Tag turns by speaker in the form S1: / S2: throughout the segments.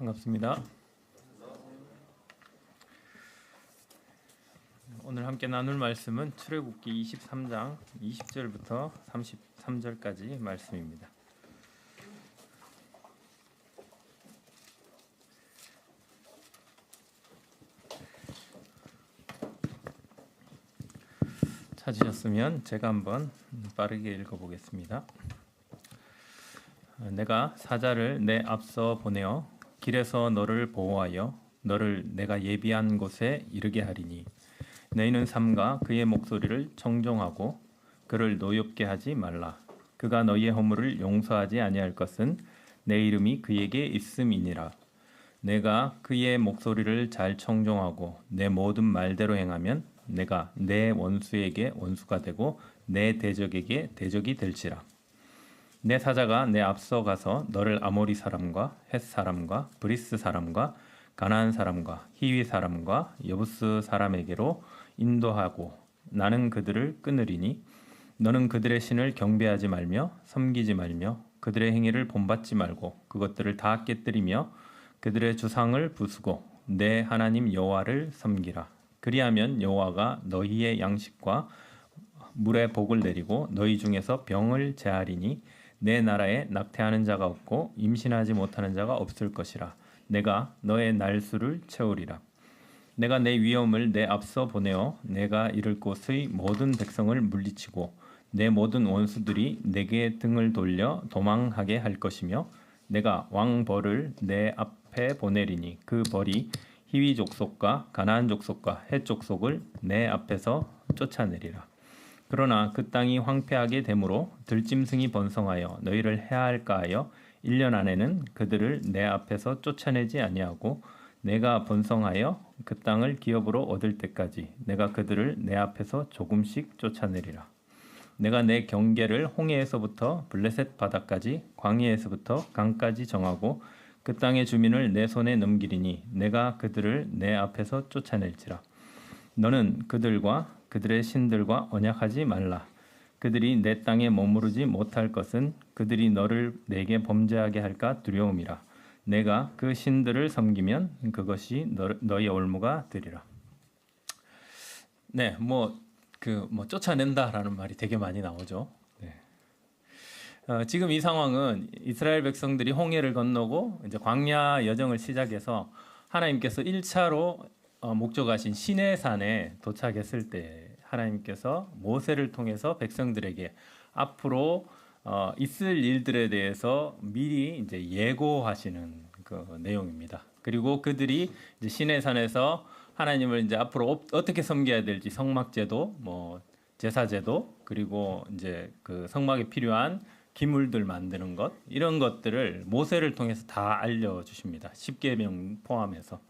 S1: 반갑습니다. 오늘 함께 나눌 말씀은 출애굽기 23장 20절부터 33절까지 말씀입니다. 찾으셨으면 제가 한번 빠르게 읽어보겠습니다. 내가 사자를 내 앞서 보내어 길에서 너를 보호하여 너를 내가 예비한 곳에 이르게 하리니 너희는 삼가 그의 목소리를 청종하고 그를 노엽게 하지 말라. 그가 너희의 허물을 용서하지 아니할 것은 내 이름이 그에게 있음이니라. 내가 그의 목소리를 잘 청종하고 내 모든 말대로 행하면 내가 내 원수에게 원수가 되고 내 대적에게 대적이 될지라. 내 사자가 내 앞서 가서 너를 아모리 사람과 헷 사람과 브리스 사람과 가나안 사람과 히위 사람과 여부스 사람에게로 인도하고 나는 그들을 끊으리니 너는 그들의 신을 경배하지 말며 섬기지 말며 그들의 행위를 본받지 말고 그것들을 다 깨뜨리며 그들의 주상을 부수고 내 하나님 여호와를 섬기라. 그리하면 여호와가 너희의 양식과 물의 복을 내리고 너희 중에서 병을 제하리니 내 나라에 낙태하는 자가 없고 임신하지 못하는 자가 없을 것이라. 내가 너의 날수를 채우리라. 내가 내 위엄을 내 앞서 보내어 내가 이를 곳의 모든 백성을 물리치고 내 모든 원수들이 내게 등을 돌려 도망하게 할 것이며 내가 왕벌을 내 앞에 보내리니 그 벌이 히위 족속과 가나안 족속과 헷 족속을 내 앞에서 쫓아내리라. 그러나 그 땅이 황폐하게 되므로 들짐승이 번성하여 너희를 해할까 하여 1년 안에는 그들을 내 앞에서 쫓아내지 아니하고 내가 번성하여 그 땅을 기업으로 얻을 때까지 내가 그들을 내 앞에서 조금씩 쫓아내리라. 내가 내 경계를 홍해에서부터 블레셋 바다까지 광야에서부터 강까지 정하고 그 땅의 주민을 내 손에 넘기리니 내가 그들을 내 앞에서 쫓아낼지라. 너는 그들과 그들의 신들과 언약하지 말라. 그들이 내 땅에 머무르지 못할 것은 그들이 너를 내게 범죄하게 할까 두려움이라. 내가 그 신들을 섬기면 그것이 너의 올무가 되리라. 네, 쫓아낸다라는 말이 되게 많이 나오죠. 네. 지금 이 상황은 이스라엘 백성들이 홍해를 건너고 이제 광야 여정을 시작해서 하나님께서 1차로 목적하신 시내산에 도착했을 때 하나님께서 모세를 통해서 백성들에게 앞으로 있을 일들에 대해서 미리 이제 예고하시는 그 내용입니다. 그리고 그들이 이제 시내산에서 하나님을 이제 앞으로 어떻게 섬겨야 될지 성막제도, 제사제도, 그리고 이제 그 성막에 필요한 기물들 만드는 것 이런 것들을 모세를 통해서 다 알려주십니다. 10계명 포함해서.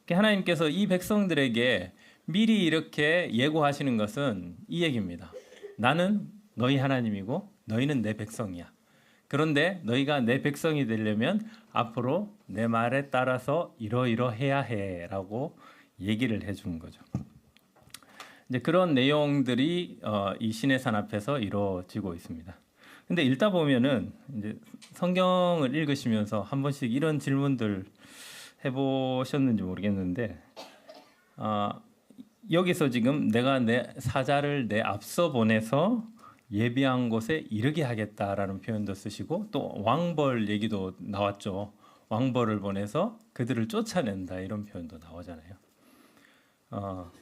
S1: 하나님께서 이 백성들에게 미리 이렇게 예고하시는 것은 이 얘기입니다. 나는 너희 하나님이고 너희는 내 백성이야. 그런데 너희가 내 백성이 되려면 앞으로 내 말에 따라서 이러이러해야 해라고 얘기를 해준 거죠. 이제 그런 내용들이 이 시내산 앞에서 이루어지고 있습니다. 근데 읽다 보면은 이제 성경을 읽으시면서 한 번씩 이런 질문들 해보셨는지 모르겠는데 여기서 지금 내가 내 사자를 내 앞서 보내서 예비한 곳에 이르게 하겠다라는 표현도 쓰시고 또 왕벌 얘기도 나왔죠. 왕벌을 보내서 그들을 쫓아낸다 이런 표현도 나오잖아요.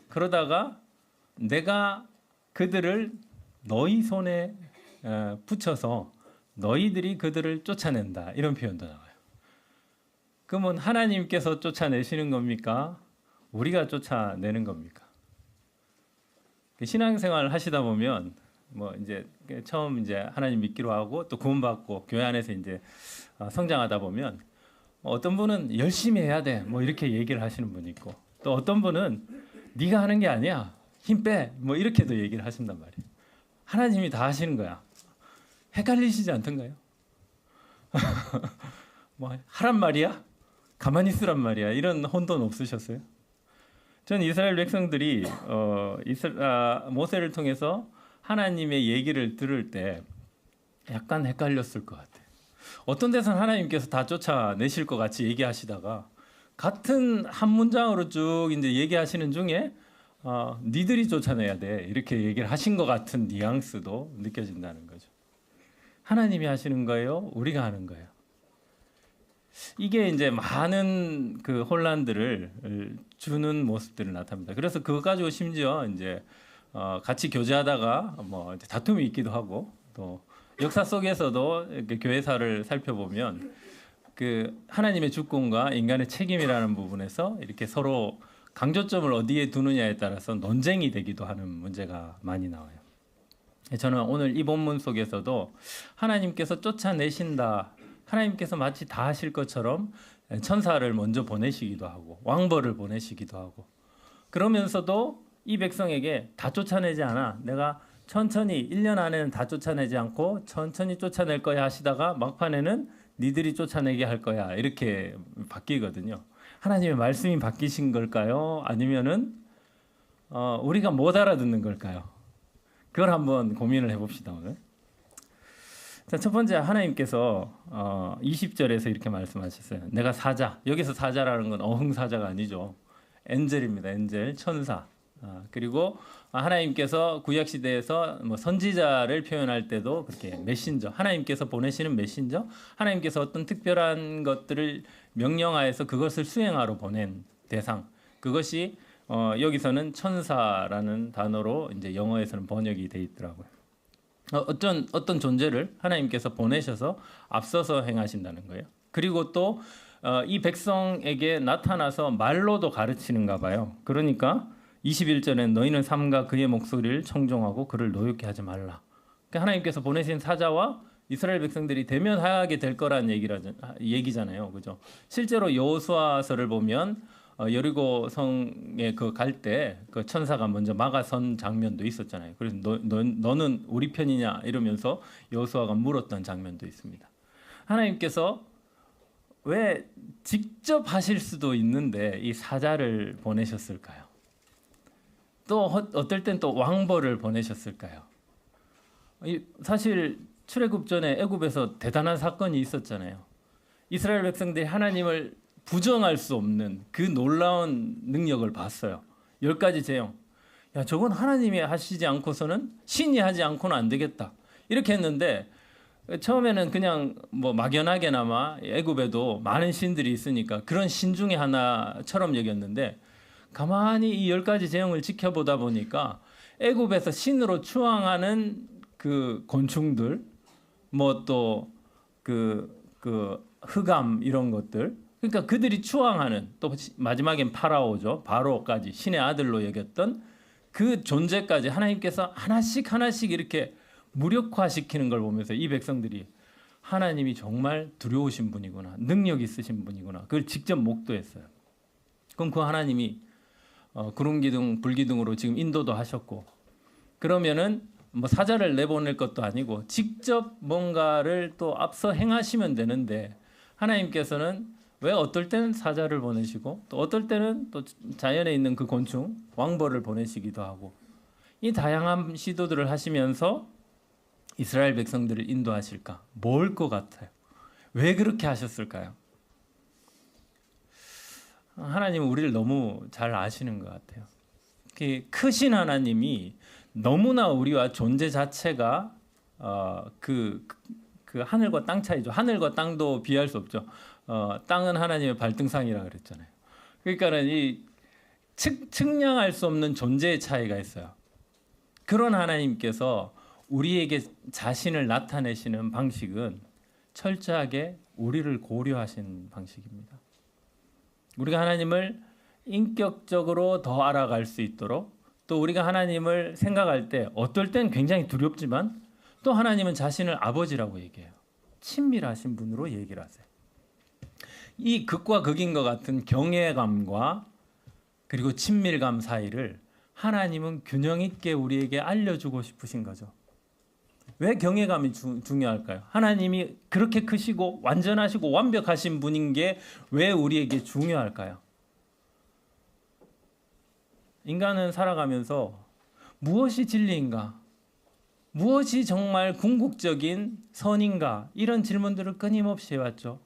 S1: 그러다가 내가 그들을 너희 손에 붙여서 너희들이 그들을 쫓아낸다 이런 표현도 나와요. 그러면 하나님께서 쫓아내시는 겁니까? 우리가 쫓아내는 겁니까? 신앙생활을 하시다 보면 이제 처음 이제 하나님 믿기로 하고 또 구원받고 교회 안에서 이제 성장하다 보면 어떤 분은 열심히 해야 돼 이렇게 얘기를 하시는 분이 있고 또 어떤 분은 네가 하는 게 아니야 힘 빼 이렇게도 얘기를 하신단 말이에요. 하나님이 다 하시는 거야. 헷갈리시지 않던가요? 하란 말이야? 가만히 있으란 말이야. 이런 혼돈 없으셨어요? 저는 이스라엘 백성들이 모세를 통해서 하나님의 얘기를 들을 때 약간 헷갈렸을 것 같아요. 어떤 데서는 하나님께서 다 쫓아내실 것 같이 얘기하시다가 같은 한 문장으로 쭉 이제 얘기하시는 중에 니들이 쫓아내야 돼 이렇게 얘기를 하신 것 같은 뉘앙스도 느껴진다는 거죠. 하나님이 하시는 거예요? 우리가 하는 거예요? 이게 이제 많은 그 혼란들을 주는 모습들을 나타납니다. 그래서 그거 가지고 심지어 이제 같이 교제하다가 뭐 이제 다툼이 있기도 하고 또 역사 속에서도 이렇게 교회사를 살펴보면 그 하나님의 주권과 인간의 책임이라는 부분에서 이렇게 서로 강조점을 어디에 두느냐에 따라서 논쟁이 되기도 하는 문제가 많이 나와요. 저는 오늘 이 본문 속에서도 하나님께서 쫓아내신다, 하나님께서 마치 다 하실 것처럼 천사를 먼저 보내시기도 하고 왕벌을 보내시기도 하고 그러면서도 이 백성에게 다 쫓아내지 않아, 내가 천천히 1년 안에는 다 쫓아내지 않고 천천히 쫓아낼 거야 하시다가 막판에는 니들이 쫓아내게 할 거야 이렇게 바뀌거든요. 하나님의 말씀이 바뀌신 걸까요? 아니면은 우리가 못 알아듣는 걸까요? 그걸 한번 고민을 해봅시다 오늘. 자, 첫 번째 하나님께서 20절에서 이렇게 말씀하셨어요. 내가 사자, 여기서 사자라는 건 어흥사자가 아니죠. 엔젤입니다. 엔젤, 천사. 그리고 하나님께서 구약 시대에서 뭐 선지자를 표현할 때도 그렇게 메신저, 하나님께서 보내시는 메신저, 하나님께서 어떤 특별한 것들을 명령하여서 그것을 수행하러 보낸 대상, 그것이 여기서는 천사라는 단어로 이제 영어에서는 번역이 돼 있더라고요. 어떤 존재를 하나님께서 보내셔서 앞서서 행하신다는 거예요. 그리고 또 이 백성에게 나타나서 말로도 가르치는가 봐요. 그러니까 21절에 너희는 삼가 그의 목소리를 청종하고 그를 노엽게 하지 말라. 그러니까 하나님께서 보내신 사자와 이스라엘 백성들이 대면하게 될 거라는 얘기잖아요. 그죠? 실제로 여호수아서를 보면 여리고 성에 그 갈 때 그 천사가 먼저 막아선 장면도 있었잖아요. 그래서 너는 우리 편이냐 이러면서 여호수아가 물었던 장면도 있습니다. 하나님께서 왜 직접 하실 수도 있는데 이 사자를 보내셨을까요? 또 어떨 땐 또 왕벌을 보내셨을까요? 사실 출애굽 전에 애굽에서 대단한 사건이 있었잖아요. 이스라엘 백성들이 하나님을 부정할 수 없는 그 놀라운 능력을 봤어요. 10가지 제형. 야, 저건 하나님이 하시지 않고서는 신이 하지 않고는 안 되겠다. 이렇게 했는데 처음에는 그냥 뭐 막연하게나마 애굽에도 많은 신들이 있으니까 그런 신 중에 하나처럼 여겼는데 가만히 이 10가지 제형을 지켜보다 보니까 애굽에서 신으로 추앙하는 그 곤충들, 뭐 또 그 흑암 이런 것들, 그러니까 그들이 추앙하는, 또 마지막엔 파라오죠. 바로까지 신의 아들로 여겼던 그 존재까지 하나님께서 하나씩 이렇게 무력화시키는 걸 보면서 이 백성들이 하나님이 정말 두려우신 분이구나, 능력 있으신 분이구나, 그걸 직접 목도했어요. 그럼 그 하나님이 구름 기둥, 불 기둥으로 지금 인도도 하셨고, 그러면은 뭐 사자를 내보낼 것도 아니고 직접 뭔가를 또 앞서 행하시면 되는데 하나님께서는 왜 어떨 때는 사자를 보내시고 또 어떨 때는 또 자연에 있는 그 곤충 왕벌을 보내시기도 하고, 이 다양한 시도들을 하시면서 이스라엘 백성들을 인도하실까? 뭘 것 같아요? 왜 그렇게 하셨을까요? 하나님은 우리를 너무 잘 아시는 것 같아요. 크신 하나님이 너무나 우리와 존재 자체가 그 하늘과 땅 차이죠. 하늘과 땅도 비할 수 없죠. 땅은 하나님의 발등상이라 그랬잖아요. 그러니까는 이 측량할 수 없는 존재의 차이가 있어요. 그런 하나님께서 우리에게 자신을 나타내시는 방식은 철저하게 우리를 고려하신 방식입니다. 우리가 하나님을 인격적으로 더 알아갈 수 있도록, 또 우리가 하나님을 생각할 때 어떨 땐 굉장히 두렵지만 또 하나님은 자신을 아버지라고 얘기해요. 친밀하신 분으로 얘기를 하세요. 이 극과 극인 것 같은 경외감과 그리고 친밀감 사이를 하나님은 균형 있게 우리에게 알려주고 싶으신 거죠. 왜 경외감이 중요할까요? 하나님이 그렇게 크시고 완전하시고 완벽하신 분인 게 왜 우리에게 중요할까요? 인간은 살아가면서 무엇이 진리인가? 무엇이 정말 궁극적인 선인가? 이런 질문들을 끊임없이 해왔죠.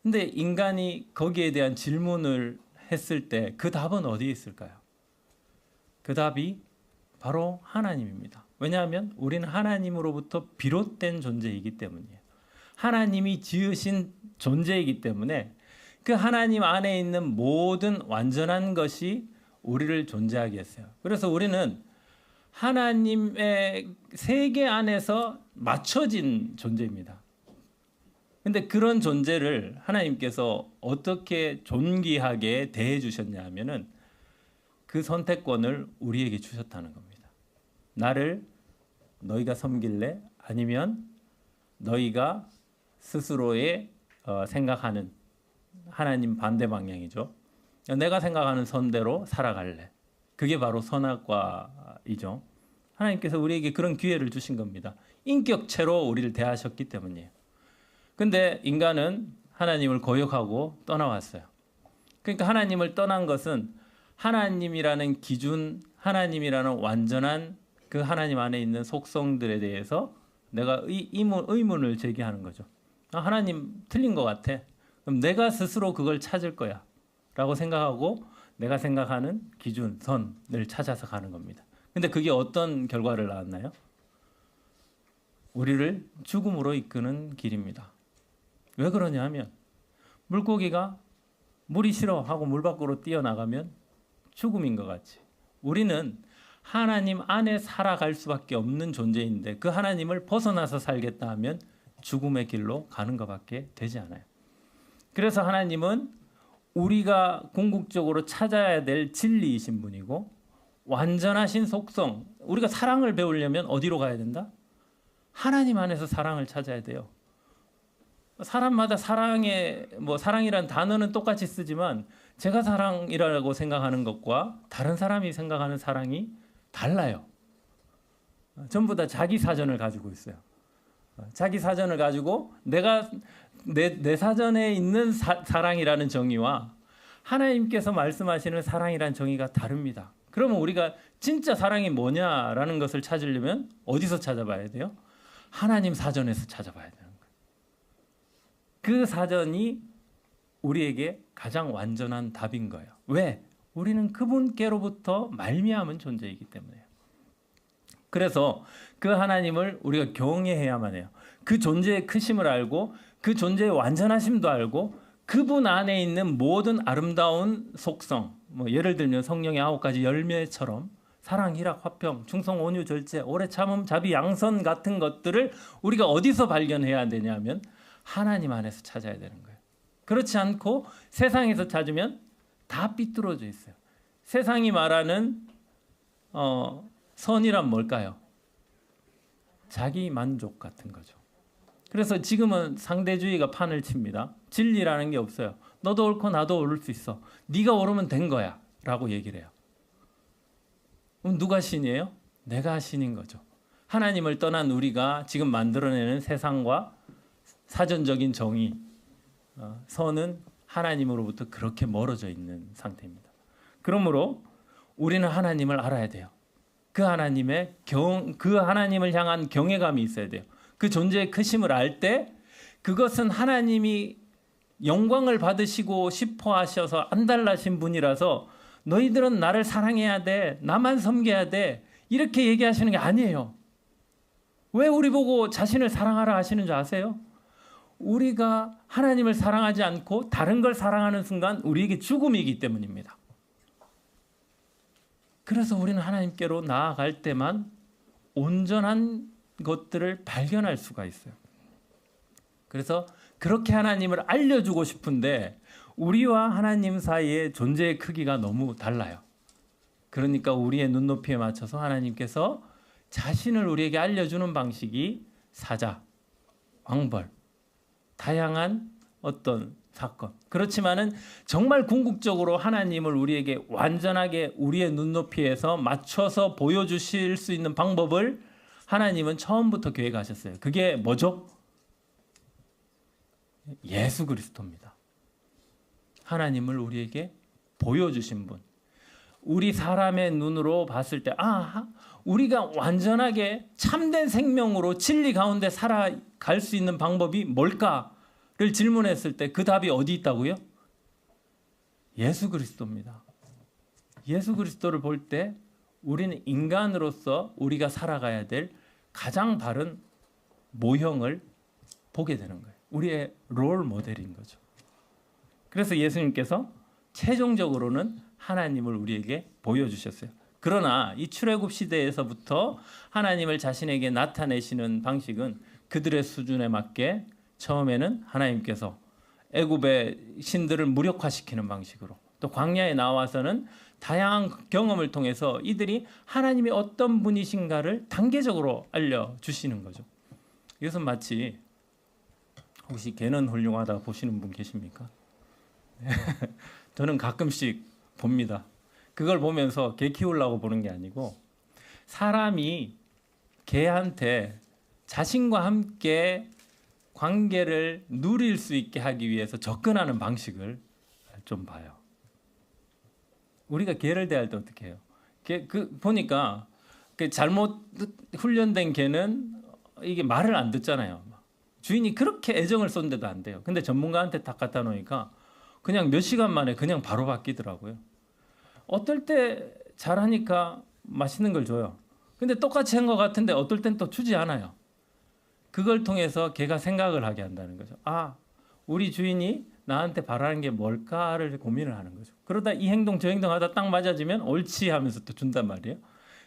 S1: 근데 인간이 거기에 대한 질문을 했을 때 그 답은 어디에 있을까요? 그 답이 바로 하나님입니다. 왜냐하면 우리는 하나님으로부터 비롯된 존재이기 때문이에요. 하나님이 지으신 존재이기 때문에 그 하나님 안에 있는 모든 완전한 것이 우리를 존재하게 했어요. 그래서 우리는 하나님의 세계 안에서 맞춰진 존재입니다. 근데 그런 존재를 하나님께서 어떻게 존귀하게 대해 주셨냐 하면은 그 선택권을 우리에게 주셨다는 겁니다. 나를 너희가 섬길래? 아니면 너희가 스스로의 생각하는 하나님 반대 방향이죠. 내가 생각하는 선대로 살아갈래. 그게 바로 선악과이죠. 하나님께서 우리에게 그런 기회를 주신 겁니다. 인격체로 우리를 대하셨기 때문이에요. 근데 인간은 하나님을 거역하고 떠나왔어요. 그러니까 하나님을 떠난 것은 하나님이라는 기준, 하나님이라는 완전한 그 하나님 안에 있는 속성들에 대해서 내가 의문을 제기하는 거죠. 하나님 틀린 것 같아. 그럼 내가 스스로 그걸 찾을 거야 라고 생각하고 내가 생각하는 기준, 선을 찾아서 가는 겁니다. 근데 그게 어떤 결과를 낳았나요? 우리를 죽음으로 이끄는 길입니다. 왜 그러냐 하면 물고기가 물이 싫어 하고 물 밖으로 뛰어나가면 죽음인 것 같이 우리는 하나님 안에 살아갈 수밖에 없는 존재인데 그 하나님을 벗어나서 살겠다 하면 죽음의 길로 가는 것밖에 되지 않아요. 그래서 하나님은 우리가 궁극적으로 찾아야 될 진리이신 분이고 완전하신 속성, 우리가 사랑을 배우려면 어디로 가야 된다? 하나님 안에서 사랑을 찾아야 돼요. 사람마다 사랑이란 단어는 똑같이 쓰지만 제가 사랑이라고 생각하는 것과 다른 사람이 생각하는 사랑이 달라요. 전부 다 자기 사전을 가지고 있어요. 자기 사전을 가지고 내가 내 사전에 있는 사랑이라는 정의와 하나님께서 말씀하시는 사랑이라는 정의가 다릅니다. 그러면 우리가 진짜 사랑이 뭐냐라는 것을 찾으려면 어디서 찾아봐야 돼요? 하나님 사전에서 찾아봐야 되는 거예요. 그 사전이 우리에게 가장 완전한 답인 거예요. 왜? 우리는 그분께로부터 말미암은 존재이기 때문에요. 그래서 그 하나님을 우리가 경외해야만 해요. 그 존재의 크심을 알고 그 존재의 완전하심도 알고 그분 안에 있는 모든 아름다운 속성, 예를 들면 성령의 9가지 열매처럼 사랑, 희락, 화평, 충성, 온유, 절제, 오래 참음, 자비, 양선 같은 것들을 우리가 어디서 발견해야 되냐면 하나님 안에서 찾아야 되는 거예요. 그렇지 않고 세상에서 찾으면 다 삐뚤어져 있어요. 세상이 말하는 선이란 뭘까요? 자기 만족 같은 거죠. 그래서 지금은 상대주의가 판을 칩니다. 진리라는 게 없어요. 너도 옳고 나도 옳을 수 있어. 네가 옳으면 된 거야 라고 얘기를 해요. 그럼 누가 신이에요? 내가 신인 거죠. 하나님을 떠난 우리가 지금 만들어내는 세상과 사전적인 정의, 선은 하나님으로부터 그렇게 멀어져 있는 상태입니다. 그러므로 우리는 하나님을 알아야 돼요. 그 하나님을 향한 경외감이 있어야 돼요. 그 존재의 크심을 알 때 그것은 하나님이 영광을 받으시고 싶어 하셔서 안달나신 분이라서 너희들은 나를 사랑해야 돼. 나만 섬겨야 돼. 이렇게 얘기하시는 게 아니에요. 왜 우리 보고 자신을 사랑하라 하시는 줄 아세요? 우리가 하나님을 사랑하지 않고 다른 걸 사랑하는 순간 우리에게 죽음이기 때문입니다. 그래서 우리는 하나님께로 나아갈 때만 온전한 것들을 발견할 수가 있어요. 그래서 그렇게 하나님을 알려주고 싶은데 우리와 하나님 사이의 존재의 크기가 너무 달라요. 그러니까 우리의 눈높이에 맞춰서 하나님께서 자신을 우리에게 알려주는 방식이 사자, 왕벌, 다양한 어떤 사건. 그렇지만은 정말 궁극적으로 하나님을 우리에게 완전하게 우리의 눈높이에서 맞춰서 보여주실 수 있는 방법을 하나님은 처음부터 계획하셨어요. 그게 뭐죠? 예수 그리스도입니다. 하나님을 우리에게 보여주신 분. 우리 사람의 눈으로 봤을 때 우리가 완전하게 참된 생명으로 진리 가운데 살아갈 수 있는 방법이 뭘까를 질문했을 때 그 답이 어디 있다고요? 예수 그리스도입니다. 예수 그리스도를 볼 때 우리는 인간으로서 우리가 살아가야 될 가장 바른 모형을 보게 되는 거예요. 우리의 롤 모델인 거죠. 그래서 예수님께서 최종적으로는 하나님을 우리에게 보여주셨어요. 그러나 이 출애굽 시대에서부터 하나님을 자신에게 나타내시는 방식은 그들의 수준에 맞게 처음에는 하나님께서 애굽의 신들을 무력화시키는 방식으로, 또 광야에 나와서는 다양한 경험을 통해서 이들이 하나님이 어떤 분이신가를 단계적으로 알려주시는 거죠. 이것은 마치, 혹시 개는 훌륭하다 보시는 분 계십니까? 저는 가끔씩 봅니다. 그걸 보면서 개 키우려고 보는 게 아니고, 사람이 개한테 자신과 함께 관계를 누릴 수 있게 하기 위해서 접근하는 방식을 좀 봐요. 우리가 개를 대할 때 어떻게 해요? 보니까 잘못 훈련된 개는 이게 말을 안 듣잖아요. 주인이 그렇게 애정을 쏜데도 안 돼요. 근데 전문가한테 딱 갖다 놓으니까 그냥 몇 시간 만에 그냥 바로 바뀌더라고요. 어떨 때 잘하니까 맛있는 걸 줘요. 근데 똑같이 한 것 같은데 어떨 땐 또 주지 않아요. 그걸 통해서 걔가 생각을 하게 한다는 거죠. 우리 주인이 나한테 바라는 게 뭘까를 고민을 하는 거죠. 그러다 이 행동 저 행동 하다 딱 맞아지면 옳지 하면서 또 준단 말이에요.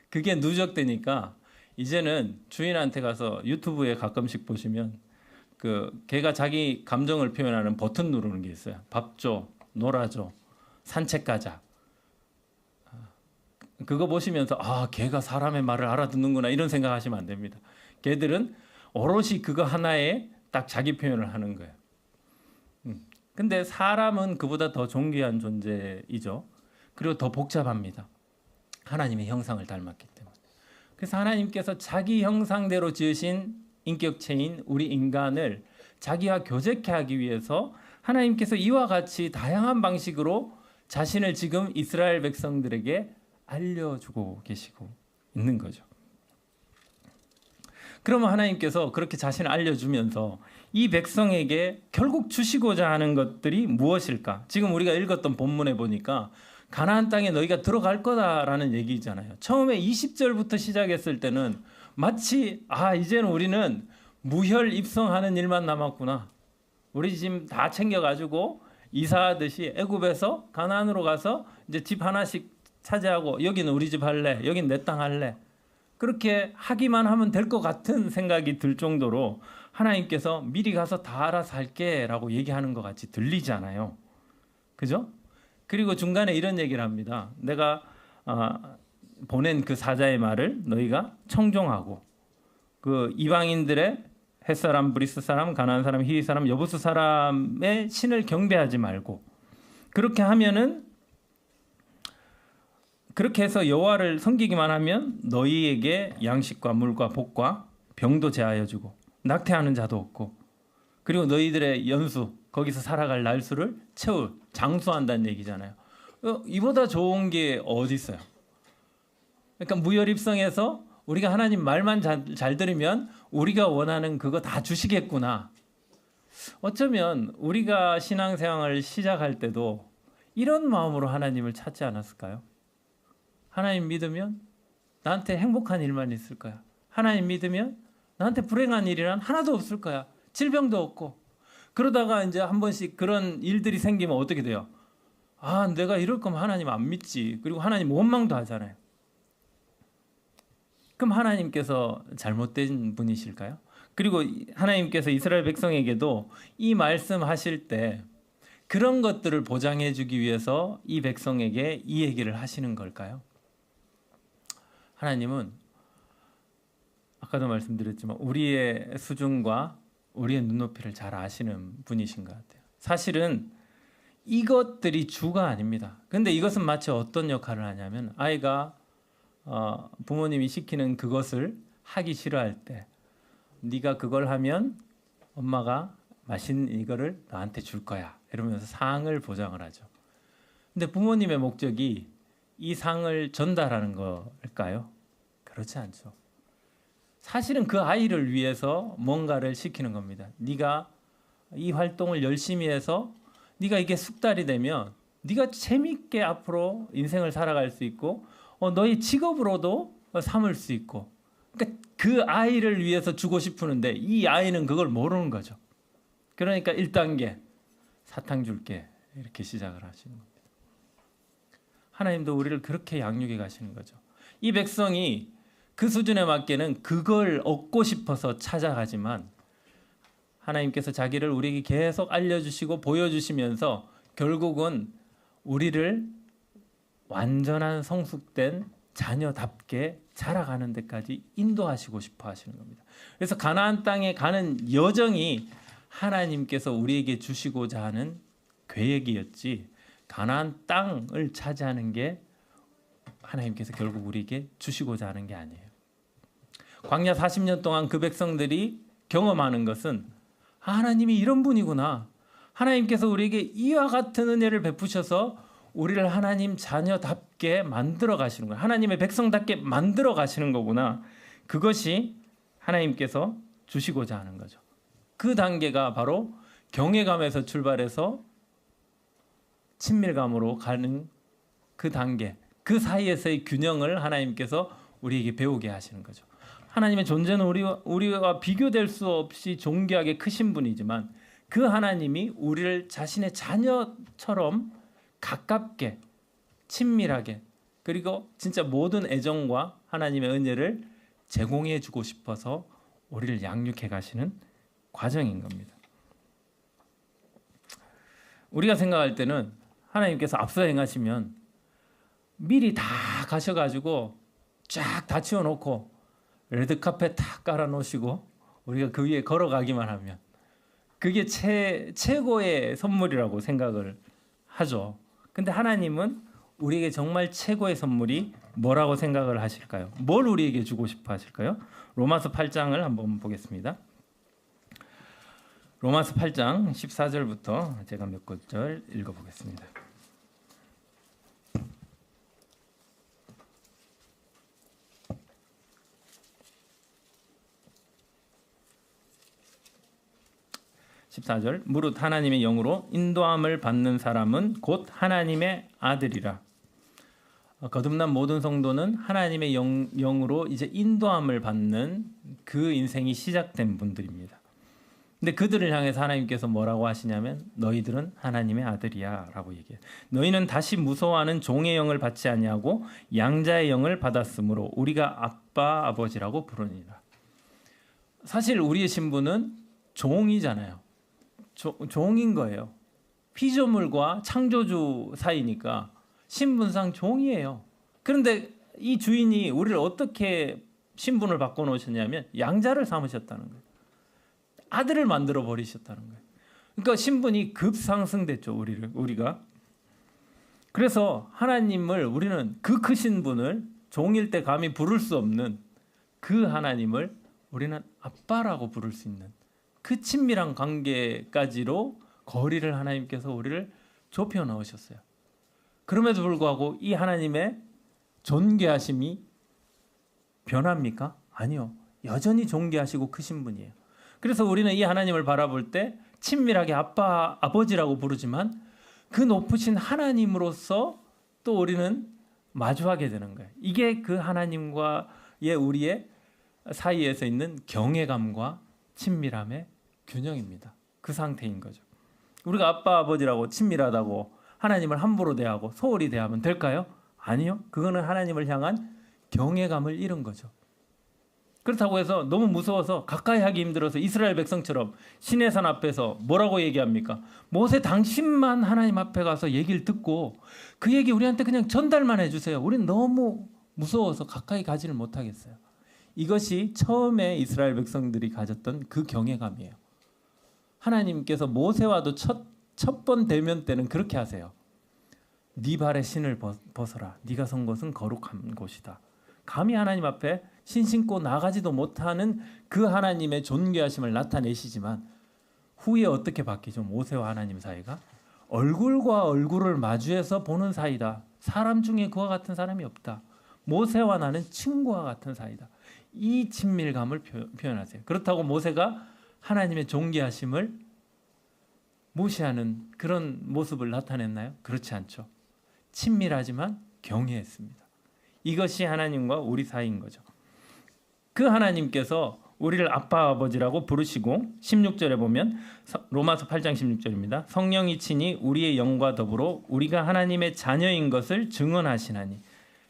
S1: 그게 누적되니까 이제는 주인한테 가서 유튜브에 가끔씩 보시면 걔가 자기 감정을 표현하는 버튼 누르는 게 있어요. 밥 줘, 놀아줘, 산책 가자. 그거 보시면서 걔가 사람의 말을 알아듣는구나 이런 생각하시면 안 됩니다. 걔들은 오롯이 그거 하나에 딱 자기 표현을 하는 거예요. 근데 사람은 그보다 더 존귀한 존재이죠. 그리고 더 복잡합니다. 하나님의 형상을 닮았기 때문에. 그래서 하나님께서 자기 형상대로 지으신 인격체인 우리 인간을 자기와 교제케 하기 위해서 하나님께서 이와 같이 다양한 방식으로 자신을 지금 이스라엘 백성들에게 알려주고 계시고 있는 거죠. 그러면 하나님께서 그렇게 자신을 알려주면서 이 백성에게 결국 주시고자 하는 것들이 무엇일까? 지금 우리가 읽었던 본문에 보니까 가나안 땅에 너희가 들어갈 거다라는 얘기잖아요. 처음에 20절부터 시작했을 때는 마치 이제는 우리는 무혈 입성하는 일만 남았구나. 우리 지금 다 챙겨가지고 이사하듯이 애굽에서 가나안으로 가서 이제 집 하나씩 차지하고 여기는 우리 집 할래, 여긴 내 땅 할래. 그렇게 하기만 하면 될 것 같은 생각이 들 정도로 하나님께서 미리 가서 다 알아서 할게 라고 얘기하는 것 같이 들리잖아요. 그죠? 그리고 중간에 이런 얘기를 합니다. 내가 보낸 그 사자의 말을 너희가 청종하고 그 이방인들의 햇사람, 브리스 사람, 가나안 사람, 히위 사람, 여부수 사람의 신을 경배하지 말고 그렇게 하면은 그렇게 해서 여호와를 섬기기만 하면 너희에게 양식과 물과 복과 병도 제하여 주고 낙태하는 자도 없고 그리고 너희들의 연수 거기서 살아갈 날수를 장수한다는 얘기잖아요. 이보다 좋은 게 어디 있어요? 그러니까 무혈입성에서 우리가 하나님 말만 잘 들으면 우리가 원하는 그거 다 주시겠구나. 어쩌면 우리가 신앙생활을 시작할 때도 이런 마음으로 하나님을 찾지 않았을까요? 하나님 믿으면 나한테 행복한 일만 있을 거야. 하나님 믿으면 나한테 불행한 일이란 하나도 없을 거야. 질병도 없고. 그러다가 이제 한 번씩 그런 일들이 생기면 어떻게 돼요? 내가 이럴 거면 하나님 안 믿지. 그리고 하나님 원망도 하잖아요. 그럼 하나님께서 잘못된 분이실까요? 그리고 하나님께서 이스라엘 백성에게도 이 말씀하실 때 그런 것들을 보장해 주기 위해서 이 백성에게 이 얘기를 하시는 걸까요? 하나님은 아까도 말씀드렸지만 우리의 수준과 우리의 눈높이를 잘 아시는 분이신 것 같아요. 사실은 이것들이 주가 아닙니다. 근데 이것은 마치 어떤 역할을 하냐면 아이가 부모님이 시키는 그것을 하기 싫어할 때 네가 그걸 하면 엄마가 맛있는 이거를 너한테 줄 거야 이러면서 상을 보장을 하죠. 근데 부모님의 목적이 이 상을 전달하는 걸까요? 그렇지 않죠. 사실은 그 아이를 위해서 뭔가를 시키는 겁니다. 네가 이 활동을 열심히 해서 네가 이게 숙달이 되면 네가 재미있게 앞으로 인생을 살아갈 수 있고 너의 직업으로도 삼을 수 있고, 그러니까 그 아이를 위해서 주고 싶으는데 이 아이는 그걸 모르는 거죠. 그러니까 1단계 사탕 줄게 이렇게 시작을 하시는 겁니다. 하나님도 우리를 그렇게 양육해 가시는 거죠. 이 백성이 그 수준에 맞게는 그걸 얻고 싶어서 찾아가지만 하나님께서 자기를 우리에게 계속 알려주시고 보여주시면서 결국은 우리를 완전한 성숙된 자녀답게 자라가는 데까지 인도하시고 싶어 하시는 겁니다. 그래서 가나안 땅에 가는 여정이 하나님께서 우리에게 주시고자 하는 계획이었지, 가나안 땅을 차지하는 게 하나님께서 결국 우리에게 주시고자 하는 게 아니에요. 광야 40년 동안 그 백성들이 경험하는 것은 하나님이 이런 분이구나, 하나님께서 우리에게 이와 같은 은혜를 베푸셔서 우리를 하나님 자녀답게 만들어 가시는 거예요. 하나님의 백성답게 만들어 가시는 거구나. 그것이 하나님께서 주시고자 하는 거죠. 그 단계가 바로 경외감에서 출발해서 친밀감으로 가는 그 단계, 그 사이에서의 균형을 하나님께서 우리에게 배우게 하시는 거죠. 하나님의 존재는 우리와 비교될 수 없이 존귀하게 크신 분이지만 그 하나님이 우리를 자신의 자녀처럼 가깝게 친밀하게, 그리고 진짜 모든 애정과 하나님의 은혜를 제공해 주고 싶어서 우리를 양육해 가시는 과정인 겁니다. 우리가 생각할 때는 하나님께서 앞서 행하시면 미리 다 가셔가지고 쫙 다 치워놓고 레드카펫 다 깔아놓으시고 우리가 그 위에 걸어가기만 하면 그게 최고의 선물이라고 생각을 하죠. 근데 하나님은 우리에게 정말 최고의 선물이 뭐라고 생각을 하실까요? 뭘 우리에게 주고 싶어 하실까요? 로마서 8장을 한번 보겠습니다. 로마서 8장 14절부터 제가 몇 구절 읽어보겠습니다. (14절) 무릇 하나님의 영으로 인도함을 받는 사람은 곧 하나님의 아들이라. 거듭난 모든 성도는 하나님의 영으로 이제 인도함을 받는 그 인생이 시작된 분들입니다. 근데 그들을 향해서 하나님께서 뭐라고 하시냐면 너희들은 하나님의 아들이야 라고 얘기해요. 너희는 다시 무서워하는 종의 영을 받지 아니하고 양자의 영을 받았으므로 우리가 아빠 아버지라고 부르니라. 사실 우리의 신분은 종이잖아요. 종인 거예요. 피조물과 창조주 사이니까 신분상 종이에요. 그런데 이 주인이 우리를 어떻게 신분을 바꿔놓으셨냐면 양자를 삼으셨다는 거예요. 아들을 만들어 버리셨다는 거예요. 그러니까 신분이 급상승됐죠. 우리가. 그래서 하나님을 우리는 그 크신 분을 종일 때 감히 부를 수 없는 그 하나님을 우리는 아빠라고 부를 수 있는 그 친밀한 관계까지로 거리를 하나님께서 우리를 좁혀 넣으셨어요. 그럼에도 불구하고 이 하나님의 존귀하심이 변합니까? 아니요. 여전히 존귀하시고 크신 분이에요. 그래서 우리는 이 하나님을 바라볼 때 친밀하게 아빠, 아버지라고 부르지만 그 높으신 하나님으로서 또 우리는 마주하게 되는 거예요. 이게 그 하나님과의 우리의 사이에서 있는 경외감과 친밀함의 균형입니다. 그 상태인 거죠. 우리가 아빠, 아버지라고 친밀하다고 하나님을 함부로 대하고 소홀히 대하면 될까요? 아니요. 그거는 하나님을 향한 경외감을 잃은 거죠. 그렇다고 해서 너무 무서워서 가까이 하기 힘들어서 이스라엘 백성처럼 시내산 앞에서 뭐라고 얘기합니까? 모세 당신만 하나님 앞에 가서 얘기를 듣고 그 얘기 우리한테 그냥 전달만 해주세요. 우리는 너무 무서워서 가까이 가지를 못하겠어요. 이것이 처음에 이스라엘 백성들이 가졌던 그 경외감이에요. 하나님께서 모세와도 첫 번 대면 때는 그렇게 하세요. 네 발에 신을 벗어라. 네가 선 곳은 거룩한 곳이다. 감히 하나님 앞에 신 신고 나가지도 못하는 그 하나님의 존귀하심을 나타내시지만 후에 어떻게 바뀌죠? 모세와 하나님 사이가 얼굴과 얼굴을 마주해서 보는 사이다. 사람 중에 그와 같은 사람이 없다. 모세와 나는 친구와 같은 사이다. 이 친밀감을 표현하세요. 그렇다고 모세가 하나님의 존귀하심을 무시하는 그런 모습을 나타냈나요? 그렇지 않죠. 친밀하지만 경외했습니다. 이것이 하나님과 우리 사이인 거죠. 그 하나님께서 우리를 아빠 아버지라고 부르시고 16절에 보면 로마서 8장 16절입니다. 성령이 친히 우리의 영과 더불어 우리가 하나님의 자녀인 것을 증언하시나니.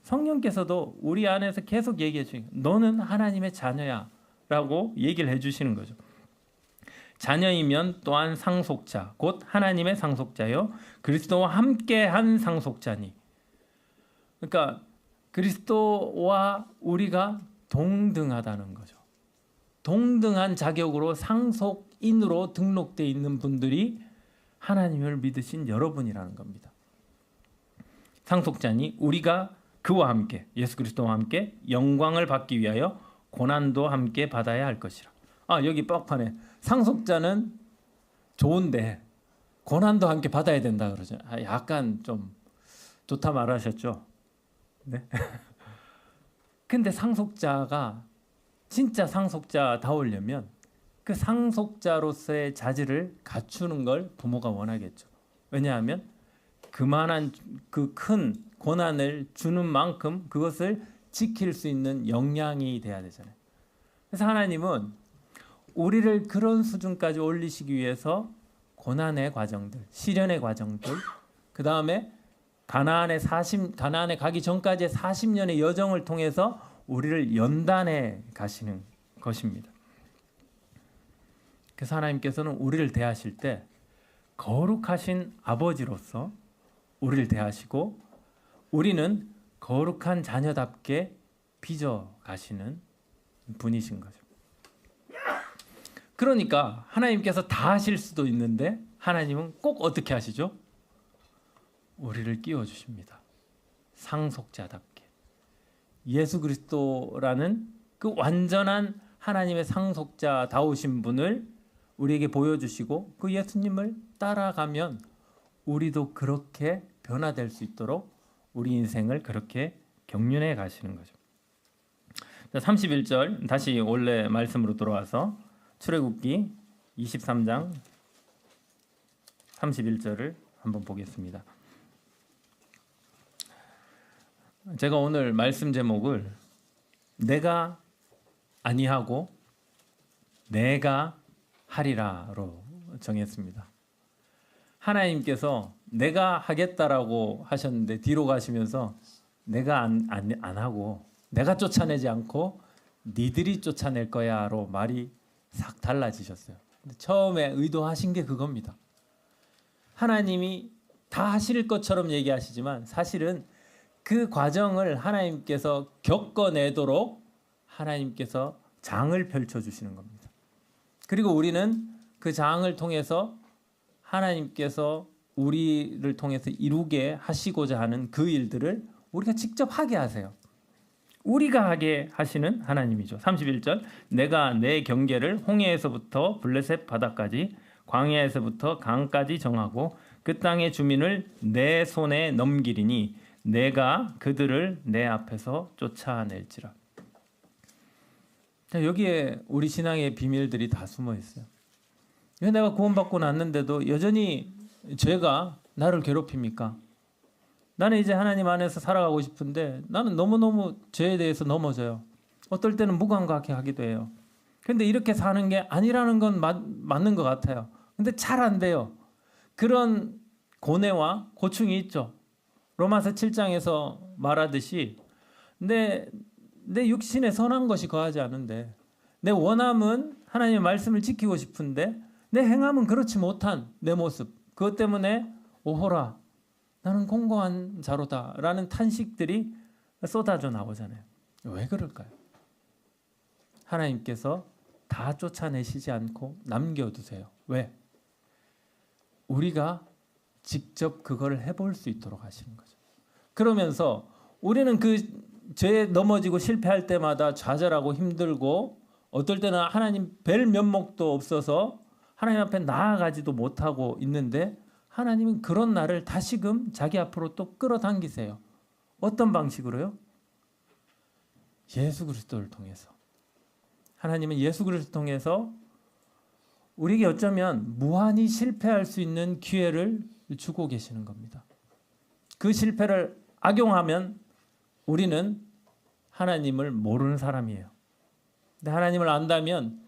S1: 성령께서도 우리 안에서 계속 얘기해 주시는 너는 하나님의 자녀야 라고 얘기를 해 주시는 거죠. 자녀이면 또한 상속자 곧 하나님의 상속자요 그리스도와 함께한 상속자니. 그러니까 그리스도와 우리가 동등하다는 거죠. 동등한 자격으로 상속인으로 등록되어 있는 분들이 하나님을 믿으신 여러분이라는 겁니다. 상속자니 우리가 그와 함께 예수 그리스도와 함께 영광을 받기 위하여 고난도 함께 받아야 할 것이라. 여기 뻑하네. 상속자는 좋은데 고난도 함께 받아야 된다 그러죠. 약간 좀 좋다 말하셨죠. 네. 근데 상속자가 진짜 상속자다우려면 그 상속자로서의 자질을 갖추는 걸 부모가 원하겠죠. 왜냐하면 그만한 그 큰 고난을 주는 만큼 그것을 지킬 수 있는 역량이 돼야 되잖아요. 그래서 하나님은 우리를 그런 수준까지 올리시기 위해서 고난의 과정들, 시련의 과정들, 그 다음에 가나안에 가기 전까지의 40년의 여정을 통해서 우리를 연단해 가시는 것입니다. 그래서 하나님께서는 우리를 대하실 때 거룩하신 아버지로서 우리를 대하시고 우리는 거룩한 자녀답게 빚어 가시는 분이신 거죠. 그러니까 하나님께서 다 하실 수도 있는데 하나님은 꼭 어떻게 하시죠? 우리를 끼워주십니다. 상속자답게. 예수 그리스도라는 그 완전한 하나님의 상속자다우신 분을 우리에게 보여주시고 그 예수님을 따라가면 우리도 그렇게 변화될 수 있도록 우리 인생을 그렇게 경륜해 가시는 거죠. 31절 다시 원래 말씀으로 돌아와서 출애굽기 23장 31절을 한번 보겠습니다. 제가 오늘 말씀 제목을 내가 아니하고 내가 하리라로 정했습니다. 하나님께서 내가 하겠다라고 하셨는데 뒤로 가시면서 내가 안 하고 내가 쫓아내지 않고 니들이 쫓아낼 거야로 말이 싹 달라지셨어요. 근데 처음에 의도하신 게 그겁니다. 하나님이 다 하실 것처럼 얘기하시지만 사실은 그 과정을 하나님께서 겪어내도록 하나님께서 장을 펼쳐주시는 겁니다. 그리고 우리는 그 장을 통해서 하나님께서 우리를 통해서 이루게 하시고자 하는 그 일들을 우리가 직접 하게 하세요. 우리가 하게 하시는 하나님이죠. 31절 내가 내 경계를 홍해에서부터 블레셋 바다까지 광야에서부터 강까지 정하고 그 땅의 주민을 내 손에 넘기리니 내가 그들을 내 앞에서 쫓아낼지라. 여기에 우리 신앙의 비밀들이 다 숨어 있어요. 왜 내가 구원받고 났는데도 여전히 죄가 나를 괴롭힙니까? 나는 이제 하나님 안에서 살아가고 싶은데 나는 너무너무 죄에 대해서 넘어져요. 어떨 때는 무감각해 하기도 해요. 근데 이렇게 사는 게 아니라는 건 맞는 것 같아요. 근데 잘 안 돼요. 그런 고뇌와 고충이 있죠. 로마서 7장에서 말하듯이 내 육신에 선한 것이 거하지 않은데 내 원함은 하나님의 말씀을 지키고 싶은데 내 행함은 그렇지 못한 내 모습, 그것 때문에 오호라 나는 공고한 자로다 라는 탄식들이 쏟아져 나오잖아요. 왜 그럴까요? 하나님께서 다 쫓아내시지 않고 남겨두세요. 왜? 우리가 직접 그걸 해볼 수 있도록 하시는 거죠. 그러면서 우리는 그 죄에 넘어지고 실패할 때마다 좌절하고 힘들고 어떨 때는 하나님 뵐 면목도 없어서 하나님 앞에 나아가지도 못하고 있는데 하나님은 그런 나를 다시금 자기 앞으로 또 끌어당기세요. 어떤 방식으로요? 예수 그리스도를 통해서. 하나님은 예수 그리스도를 통해서 우리에게 어쩌면 무한히 실패할 수 있는 기회를 주고 계시는 겁니다. 그 실패를 악용하면 우리는 하나님을 모르는 사람이에요. 근데 하나님을 안다면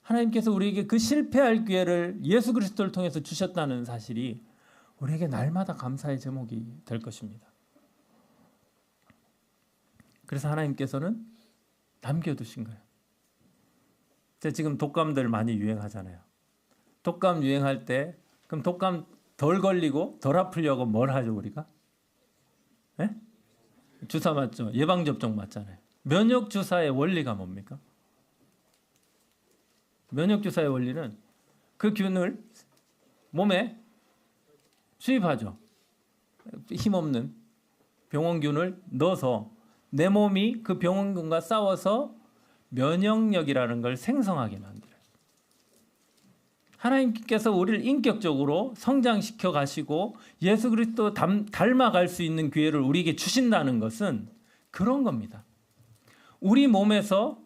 S1: 하나님께서 우리에게 그 실패할 기회를 예수 그리스도를 통해서 주셨다는 사실이 우리에게 날마다 감사의 제목이 될 것입니다. 그래서 하나님께서는 남겨두신 거예요. 지금 독감들 많이 유행하잖아요. 독감 유행할 때 그럼 독감 덜 걸리고 덜 아프려고 뭘 하죠 우리가? 네? 주사 맞죠? 예방접종 맞잖아요. 면역주사의 원리가 뭡니까? 면역주사의 원리는 그 균을 몸에 수입하죠. 힘없는 병원균을 넣어서 내 몸이 그 병원균과 싸워서 면역력이라는 걸 생성하게 만들어요. 하나님께서 우리를 인격적으로 성장시켜 가시고 예수 그리스도 닮아갈 수 있는 기회를 우리에게 주신다는 것은 그런 겁니다. 우리 몸에서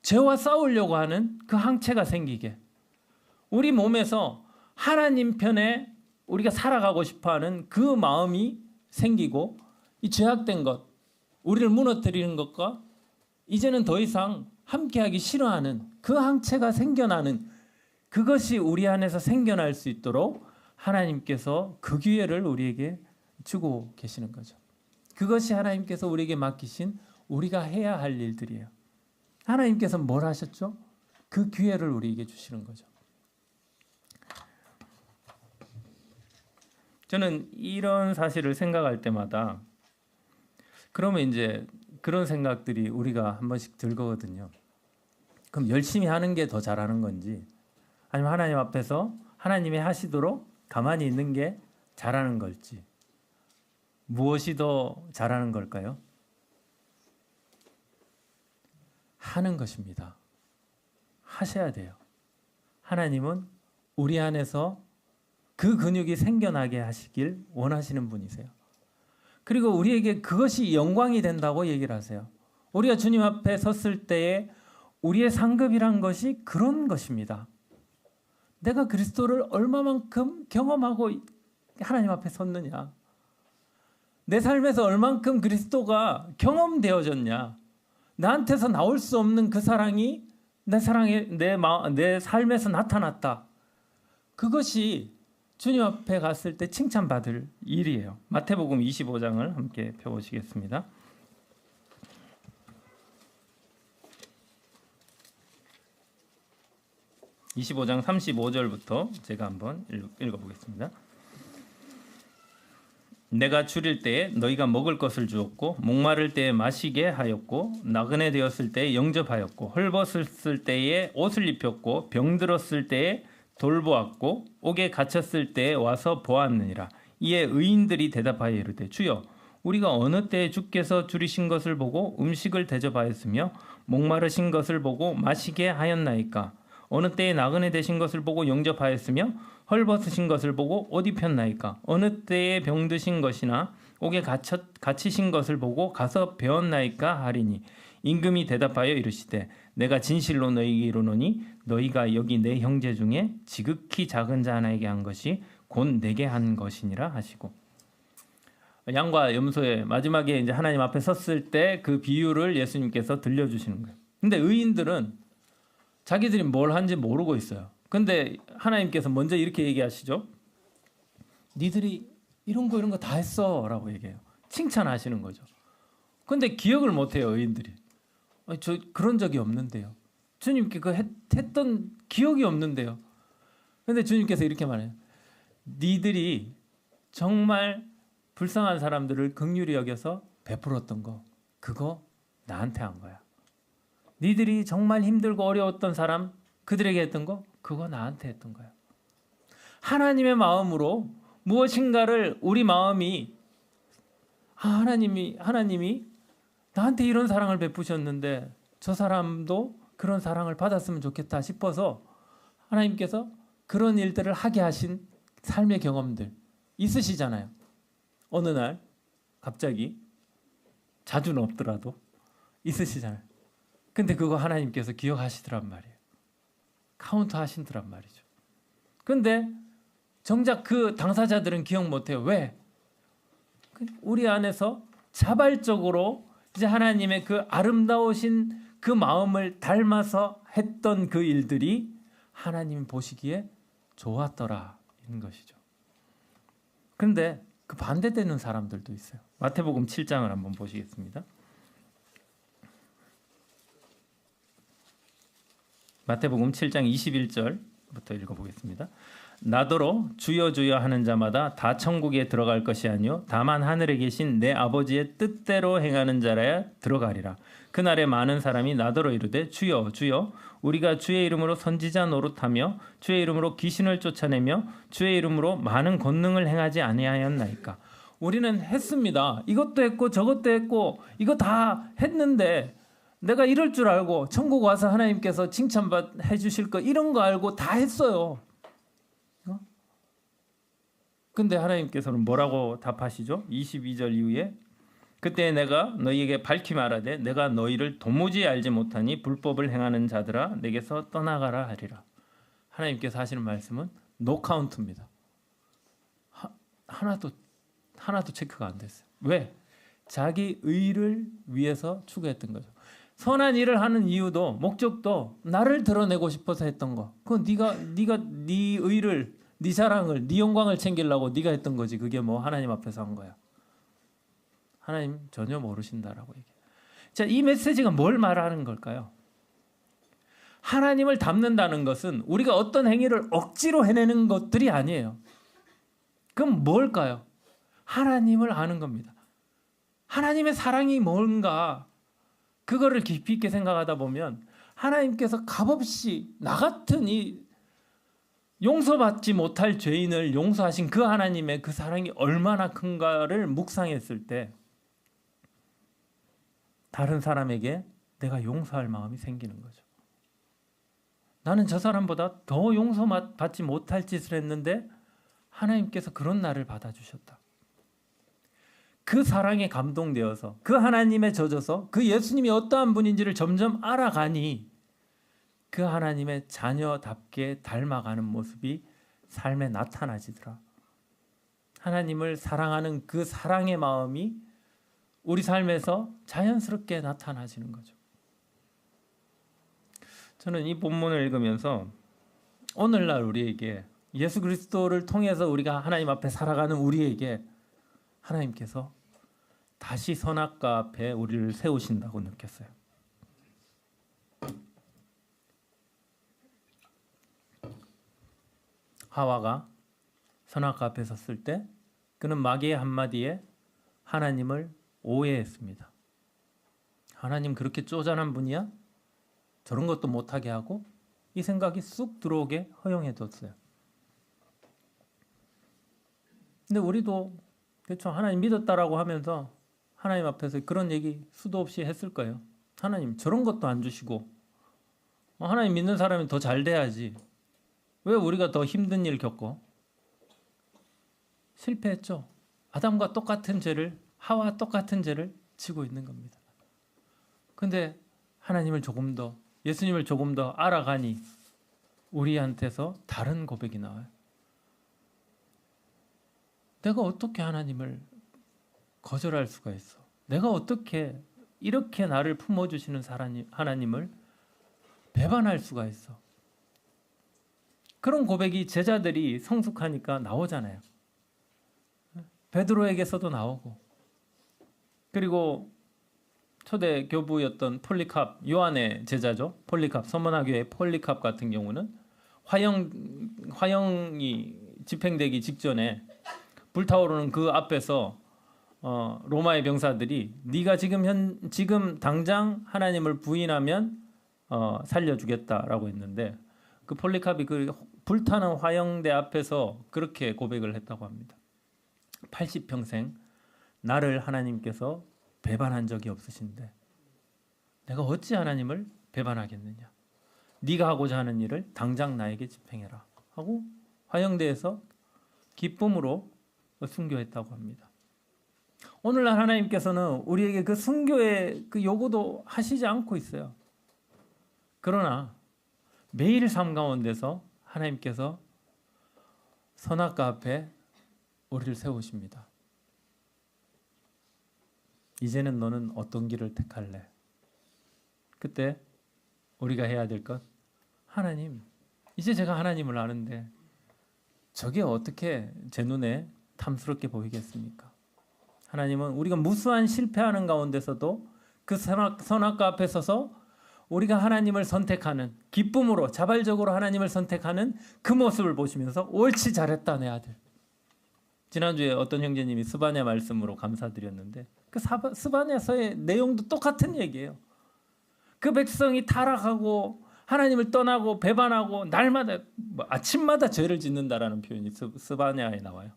S1: 죄와 싸우려고 하는 그 항체가 생기게, 우리 몸에서 하나님 편에 우리가 살아가고 싶어하는 그 마음이 생기고, 이 죄악된 것, 우리를 무너뜨리는 것과 이제는 더 이상 함께하기 싫어하는 그 항체가 생겨나는, 그것이 우리 안에서 생겨날 수 있도록 하나님께서 그 기회를 우리에게 주고 계시는 거죠. 그것이 하나님께서 우리에게 맡기신 우리가 해야 할 일들이에요. 하나님께서 뭘 하셨죠? 그 기회를 우리에게 주시는 거죠. 저는 이런 사실을 생각할 때마다 그러면 이제 그런 생각들이 우리가 한 번씩 들거든요. 그럼 열심히 하는 게 더 잘하는 건지, 아니면 하나님 앞에서 하나님이 하시도록 가만히 있는 게 잘하는 걸지, 무엇이 더 잘하는 걸까요? 하는 것입니다. 하셔야 돼요. 하나님은 우리 안에서 그 근육이 생겨나게 하시길 원하시는 분이세요. 그리고 우리에게 그것이 영광이 된다고 얘기를 하세요. 우리가 주님 앞에 섰을 때에 우리의 상급이란 것이 그런 것입니다. 내가 그리스도를 얼마만큼 경험하고 하나님 앞에 섰느냐, 내 삶에서 얼만큼 그리스도가 경험되어졌냐, 나한테서 나올 수 없는 그 사랑이 내 삶에서 나타났다. 그것이 주님 앞에 갔을 때 칭찬받을 일이에요. 마태복음 25장을 함께 펴보시겠습니다. 25장 35절부터 제가 한번 읽어보겠습니다. 내가 줄일 때에 너희가 먹을 것을 주었고, 목마를 때에 마시게 하였고, 나그네 되었을 때에 영접하였고, 헐벗었을 때에 옷을 입혔고, 병들었을 때에 돌보았고, 옥에 갇혔을 때에 와서 보았느니라. 이에 의인들이 대답하여 이르되, 주여, 우리가 어느 때에 주께서 줄이신 것을 보고 음식을 대접하였으며 목마르신 것을 보고 마시게 하였나이까? 어느 때에 나그네 되신 것을 보고 영접하였으며 헐벗으신 것을 보고 옷 입혔나이까? 어느 때에 병드신 것이나 옥에 갇히신 것을 보고 가서 배웠나이까 하리니, 임금이 대답하여 이르시되, 내가 진실로 너희에게 이르노니 너희가 여기 내 형제 중에 지극히 작은 자 하나에게 한 것이 곧 내게 한 것이니라 하시고, 양과 염소의 마지막에 이제 하나님 앞에 섰을 때 그 비유를 예수님께서 들려주시는 거예요. 근데 의인들은 자기들이 뭘 한지 모르고 있어요. 근데 하나님께서 먼저 이렇게 얘기하시죠. 니들이 이런 거 다 했어 라고 얘기해요. 칭찬하시는 거죠. 근데 기억을 못해요, 의인들이. 저 그런 적이 없는데요. 주님께 그 했던 기억이 없는데요. 근데 주님께서 이렇게 말해요. 니들이 정말 불쌍한 사람들을 긍휼히 여겨서 베풀었던 거, 그거 나한테 한 거야. 니들이 정말 힘들고 어려웠던 사람, 그들에게 했던 거, 그거 나한테 했던 거야. 하나님의 마음으로 무엇인가를 우리 마음이, 하나님이 나한테 이런 사랑을 베푸셨는데 저 사람도 그런 사랑을 받았으면 좋겠다 싶어서 하나님께서 그런 일들을 하게 하신
S2: 삶의 경험들 있으시잖아요. 어느 날 갑자기, 자주는 없더라도 있으시잖아요. 근데 그거 하나님께서 기억하시더란 말이에요. 카운트 하신더란 말이죠. 근데 정작 그 당사자들은 기억 못해요. 왜? 우리 안에서 자발적으로 이제 하나님의 그 아름다우신 그 마음을 닮아서 했던 그 일들이 하나님 보시기에 좋았더라 인 것이죠. 그런데 그 반대되는 사람들도 있어요. 마태복음 7장을 한번 보시겠습니다. 마태복음 7장 21절부터 읽어보겠습니다. 나더러 주여 주여 하는 자마다 다 천국에 들어갈 것이 아니요 다만 하늘에 계신 내 아버지의 뜻대로 행하는 자라야 들어가리라. 그날에 많은 사람이 나더러 이르되 주여 주여 우리가 주의 이름으로 선지자 노릇하며 주의 이름으로 귀신을 쫓아내며 주의 이름으로 많은 권능을 행하지 아니하였나이까. 우리는 했습니다. 이것도 했고 저것도 했고 이거 다 했는데 내가 이럴 줄 알고 천국 와서 하나님께서 칭찬해 주실 거 이런 거 알고 다 했어요. 근데 하나님께서는 뭐라고 답하시죠? 22절 이후에 그때 내가 너희에게 밝히 말하되 내가 너희를 도무지 알지 못하니 불법을 행하는 자들아 내게서 떠나가라 하리라. 하나님께서 하시는 말씀은 노 카운트입니다. 하나도 체크가 안 됐어요. 왜? 자기 의를 위해서 추구했던 거죠. 선한 일을 하는 이유도 목적도 나를 드러내고 싶어서 했던 거. 그건 네가 네 의를, 네 자랑을, 네 영광을 챙기려고 네가 했던 거지. 그게 뭐 하나님 앞에서 한 거야. 하나님 전혀 모르신다라고 얘기해. 자, 이 메시지가 뭘 말하는 걸까요? 하나님을 닮는다는 것은 우리가 어떤 행위를 억지로 해내는 것들이 아니에요. 그럼 뭘까요? 하나님을 아는 겁니다. 하나님의 사랑이 뭔가 그거를 깊이 있게 생각하다 보면 하나님께서 값없이 나 같은 이 용서받지 못할 죄인을 용서하신 그 하나님의 그 사랑이 얼마나 큰가를 묵상했을 때 다른 사람에게 내가 용서할 마음이 생기는 거죠. 나는 저 사람보다 더 용서받지 못할 짓을 했는데 하나님께서 그런 나를 받아주셨다. 그 사랑에 감동되어서 그 하나님에 젖어서 그 예수님이 어떠한 분인지를 점점 알아가니 그 하나님의 자녀답게 닮아가는 모습이 삶에 나타나지더라. 하나님을 사랑하는 그 사랑의 마음이 우리 삶에서 자연스럽게 나타나지는 거죠. 저는 이 본문을 읽으면서 오늘날 우리에게 예수 그리스도를 통해서 우리가 하나님 앞에 살아가는 우리에게 하나님께서 다시 선악과 앞에 우리를 세우신다고 느꼈어요. 하와가 선악과 앞에 섰을 때 그는 마귀의 한마디에 하나님을 오해했습니다. 하나님 그렇게 쪼잔한 분이야? 저런 것도 못하게 하고 이 생각이 쑥 들어오게 허용해뒀어요. 근데 우리도 그렇죠. 하나님 믿었다라고 하면서 하나님 앞에서 그런 얘기 수도 없이 했을 거예요. 하나님 저런 것도 안 주시고 하나님 믿는 사람이 더 잘 돼야지. 왜 우리가 더 힘든 일 겪고 실패했죠. 아담과 똑같은 죄를 하와와 똑같은 죄를 지고 있는 겁니다. 근데 하나님을 조금 더 예수님을 조금 더 알아가니 우리한테서 다른 고백이 나와요. 내가 어떻게 하나님을 거절할 수가 있어? 내가 어떻게 이렇게 나를 품어주시는 하나님을 배반할 수가 있어? 그런 고백이 제자들이 성숙하니까 나오잖아요. 베드로에게서도 나오고 그리고 초대 교부였던 폴리캅, 요한의 제자죠. 폴리캅, 서머나교의 폴리캅 같은 경우는 화형이 집행되기 직전에 불타오르는 그 앞에서 로마의 병사들이 네가 지금 당장 하나님을 부인하면 살려주겠다라고 했는데 그 폴리캅이 그 불타는 화형대 앞에서 그렇게 고백을 했다고 합니다. 80평생 나를 하나님께서 배반한 적이 없으신데 내가 어찌 하나님을 배반하겠느냐. 네가 하고자 하는 일을 당장 나에게 집행해라 하고 화형대에서 기쁨으로 순교했다고 합니다. 오늘날 하나님께서는 우리에게 그 순교의 그 요구도 하시지 않고 있어요. 그러나 매일 삶 가운데서 하나님께서 선악과 앞에 우리를 세우십니다. 이제는 너는 어떤 길을 택할래? 그때 우리가 해야 될 것, 하나님, 이제 제가 하나님을 아는데 저게 어떻게 제 눈에 탐스럽게 보이겠습니까? 하나님은 우리가 무수한 실패하는 가운데서도 그 선악과 앞에 서서 우리가 하나님을 선택하는, 기쁨으로 자발적으로 하나님을 선택하는 그 모습을 보시면서 옳지, 잘했다 내 아들. 지난주에 어떤 형제님이 스바냐 말씀으로 감사드렸는데 그 스바냐서의 내용도 똑같은 얘기예요. 그 백성이 타락하고 하나님을 떠나고 배반하고 날마다 아침마다 죄를 짓는다라는 표현이 스바냐에 나와요.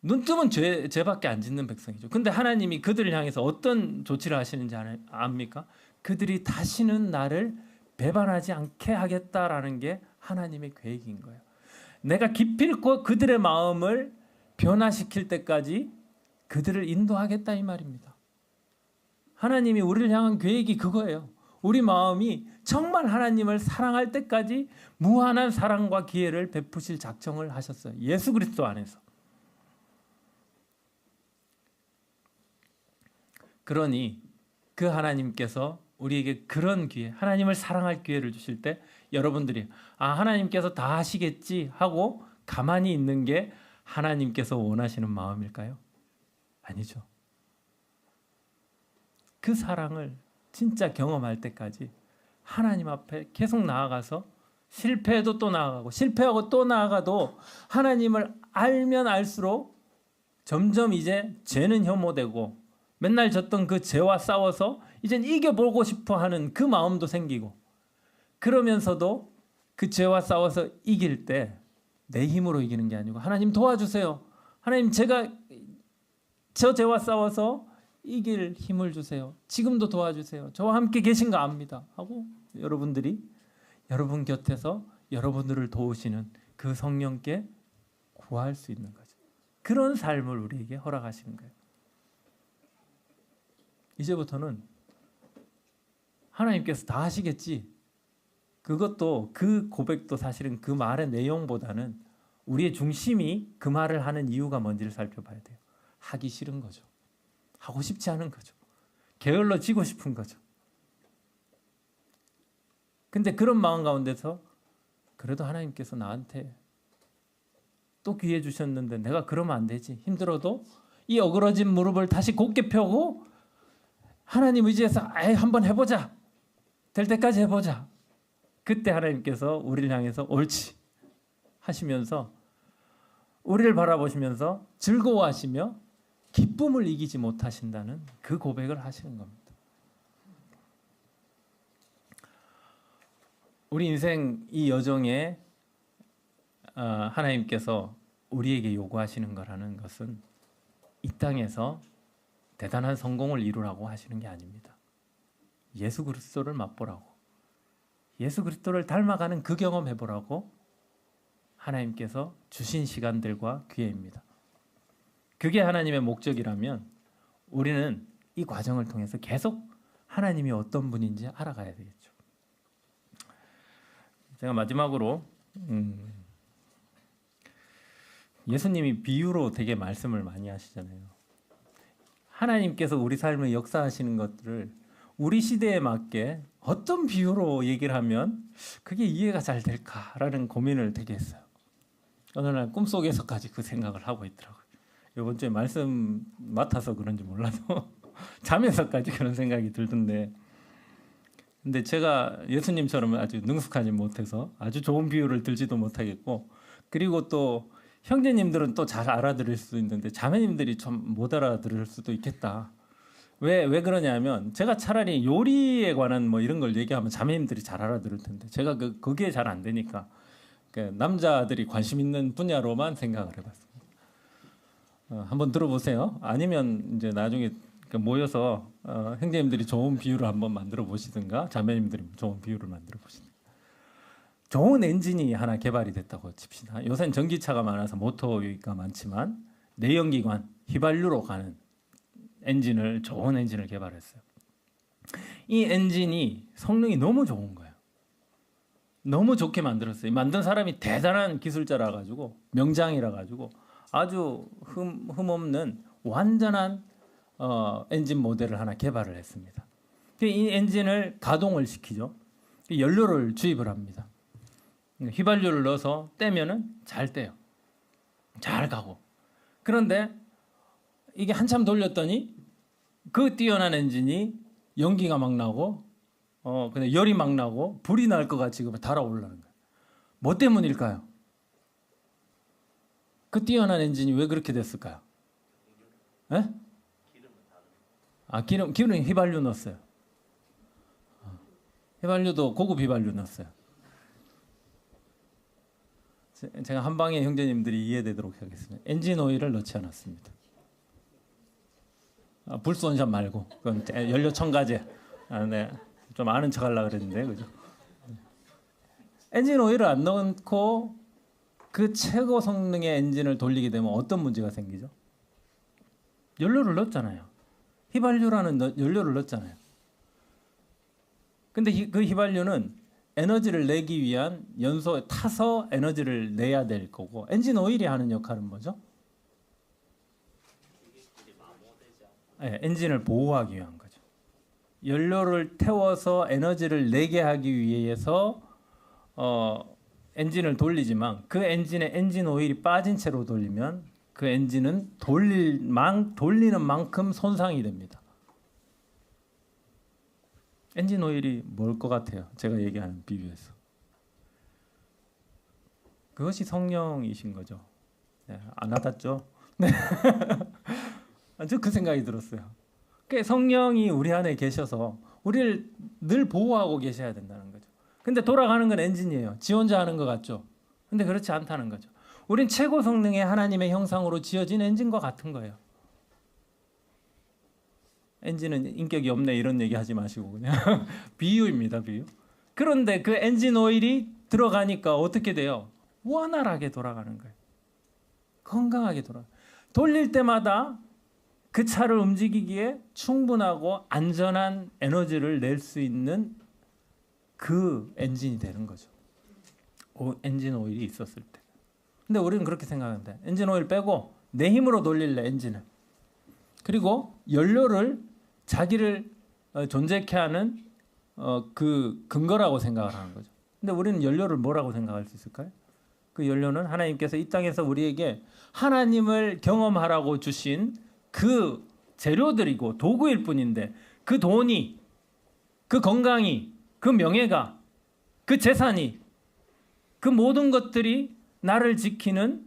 S2: 눈 뜨면 죄밖에 안 짓는 백성이죠. 근데 하나님이 그들을 향해서 어떤 조치를 하시는지 압니까? 그들이 다시는 나를 배반하지 않게 하겠다라는 게 하나님의 계획인 거예요. 내가 기필코 그들의 마음을 변화시킬 때까지 그들을 인도하겠다 이 말입니다. 하나님이 우리를 향한 계획이 그거예요. 우리 마음이 정말 하나님을 사랑할 때까지 무한한 사랑과 기회를 베푸실 작정을 하셨어요. 예수 그리스도 안에서. 그러니 그 하나님께서 우리에게 그런 기회, 하나님을 사랑할 기회를 주실 때 여러분들이 하나님께서 다 하시겠지 하고 가만히 있는 게 하나님께서 원하시는 마음일까요? 아니죠. 그 사랑을 진짜 경험할 때까지 하나님 앞에 계속 나아가서 실패해도 또 나아가고 실패하고 또 나아가도 하나님을 알면 알수록 점점 이제 죄는 혐오되고 맨날 졌던 그 죄와 싸워서 이젠 이겨보고 싶어 하는 그 마음도 생기고, 그러면서도 그 죄와 싸워서 이길 때 내 힘으로 이기는 게 아니고 하나님 도와주세요. 하나님 제가 저 죄와 싸워서 이길 힘을 주세요. 지금도 도와주세요. 저와 함께 계신 거 압니다. 하고 여러분들이 여러분 곁에서 여러분들을 도우시는 그 성령께 구할 수 있는 거죠. 그런 삶을 우리에게 허락하시는 거예요. 이제부터는 하나님께서 다 하시겠지. 그것도 그 고백도 사실은 그 말의 내용보다는 우리의 중심이 그 말을 하는 이유가 뭔지를 살펴봐야 돼요. 하기 싫은 거죠. 하고 싶지 않은 거죠. 게을러지고 싶은 거죠. 근데 그런 마음 가운데서 그래도 하나님께서 나한테 또 기회 주셨는데 내가 그러면 안 되지. 힘들어도 이 어그러진 무릎을 다시 곧게 펴고 하나님 의지해서 한번 해보자. 될 때까지 해보자. 그때 하나님께서 우리를 향해서 옳지 하시면서 우리를 바라보시면서 즐거워하시며 기쁨을 이기지 못하신다는 그 고백을 하시는 겁니다. 우리 인생 이 여정에 하나님께서 우리에게 요구하시는 거라는 것은 이 땅에서 대단한 성공을 이루라고 하시는 게 아닙니다. 예수 그리스도를 맛보라고, 예수 그리스도를 닮아가는 그 경험 해보라고 하나님께서 주신 시간들과 기회입니다. 그게 하나님의 목적이라면 우리는 이 과정을 통해서 계속 하나님이 어떤 분인지 알아가야 되겠죠. 제가 마지막으로 예수님이 비유로 되게 말씀을 많이 하시잖아요. 하나님께서 우리 삶에 역사하시는 것들을 우리 시대에 맞게 어떤 비유로 얘기를 하면 그게 이해가 잘 될까라는 고민을 되게 했어요. 어느 날 꿈속에서까지 그 생각을 하고 있더라고요. 이번 주에 말씀 맡아서 그런지 몰라도 잠에서까지 그런 생각이 들던데, 근데 제가 예수님처럼 아주 능숙하지 못해서 아주 좋은 비유를 들지도 못하겠고, 그리고 또 형제님들은 또 잘 알아들을 수도 있는데 자매님들이 좀 못 알아들을 수도 있겠다. 왜 그러냐면 제가 차라리 요리에 관한 뭐 이런 걸 얘기하면 자매님들이 잘 알아들을 텐데 제가 그게 잘 안 되니까 남자들이 관심 있는 분야로만 생각을 해봤습니다. 한번 들어보세요. 아니면 이제 나중에 모여서 형제님들이 좋은 비유를 한번 만들어 보시든가 자매님들이 좋은 비유를 만들어 보시든가. 좋은 엔진이 하나 개발이 됐다고 칩시다. 요새는 전기차가 많아서 모터가 많지만 내연기관 휘발유로 가는 좋은 엔진을 개발했어요. 이 엔진이 성능이 너무 좋은 거예요. 너무 좋게 만들었어요. 만든 사람이 대단한 기술자라 가지고 명장이라 가지고 아주 흠없는 완전한 엔진 모델을 하나 개발을 했습니다. 이 엔진을 가동을 시키죠. 연료를 주입을 합니다. 휘발유를 넣어서 떼면은 잘 떼요. 잘 가고. 그런데 이게 한참 돌렸더니 그 뛰어난 엔진이 연기가 막 나고 근데 열이 막 나고 불이 날 것 같이 달아오르는 거예요. 뭐 때문일까요? 그 뛰어난 엔진이 왜 그렇게 됐을까요? 에? 기름 휘발유 넣었어요. 휘발유도 고급 휘발유 넣었어요. 제가 한방에 형제님들이 이해되도록 하겠습니다. 엔진 오일을 넣지 않았습니다. 불스 원샷 말고 그건 연료 첨가제. 네. 좀 아는 척하려고 그랬는데 그죠? 엔진 오일을 안 넣고 그 최고 성능의 엔진을 돌리게 되면 어떤 문제가 생기죠? 연료를 넣었잖아요. 휘발유라는 연료를 넣었잖아요. 근데 그 휘발유는 에너지를 내기 위한 연소에 타서 에너지를 내야 될 거고 엔진 오일이 하는 역할은 뭐죠? 네, 엔진을 보호하기 위한 거죠. 연료를 태워서 에너지를 내게 하기 위해서 엔진을 돌리지만 그 엔진에 엔진 오일이 빠진 채로 돌리면 그 엔진은 돌리는 만큼 손상이 됩니다. 엔진 오일이 뭘 것 같아요? 제가 얘기하는 비유에서. 그것이 성령이신 거죠. 네, 안 와닿죠? 네. 저 그 생각이 들었어요. 성령이 우리 안에 계셔서 우리를 늘 보호하고 계셔야 된다는 거죠. 근데 돌아가는 건 엔진이에요. 지 혼자 하는 것 같죠? 근데 그렇지 않다는 거죠. 우린 최고 성능의 하나님의 형상으로 지어진 엔진과 같은 거예요. 엔진은 인격이 없네 이런 얘기 하지 마시고 그냥 비유입니다. 비유. 그런데 그 엔진 오일이 들어가니까 어떻게 돼요? 원활하게 돌아가는 거예요. 건강하게 돌릴 때마다 그 차를 움직이기에 충분하고 안전한 에너지를 낼 수 있는 그 엔진이 되는 거죠. 엔진 오일이 있었을 때. 근데 우리는 그렇게 생각하는데 엔진 오일 빼고 내 힘으로 돌릴래 엔진을. 그리고 연료를 자기를 존재케 하는 그 근거라고 생각을 하는 거죠. 근데 우리는 연료를 뭐라고 생각할 수 있을까요? 그 연료는 하나님께서 이 땅에서 우리에게 하나님을 경험하라고 주신 그 재료들이고 도구일 뿐인데 그 돈이, 그 건강이, 그 명예가, 그 재산이, 그 모든 것들이 나를 지키는,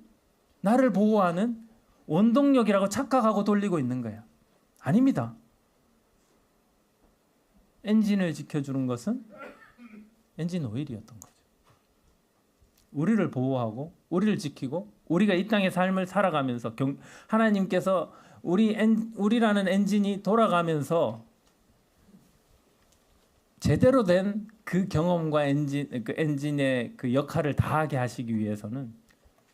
S2: 나를 보호하는 원동력이라고 착각하고 돌리고 있는 거예요. 아닙니다. 엔진을 지켜주는 것은 엔진 오일이었던 거죠. 우리를 보호하고 우리를 지키고 우리가 이 땅의 삶을 살아가면서 하나님께서 우리라는 엔진이 돌아가면서 제대로 된 그 경험과 그 엔진의 그 역할을 다하게 하시기 위해서는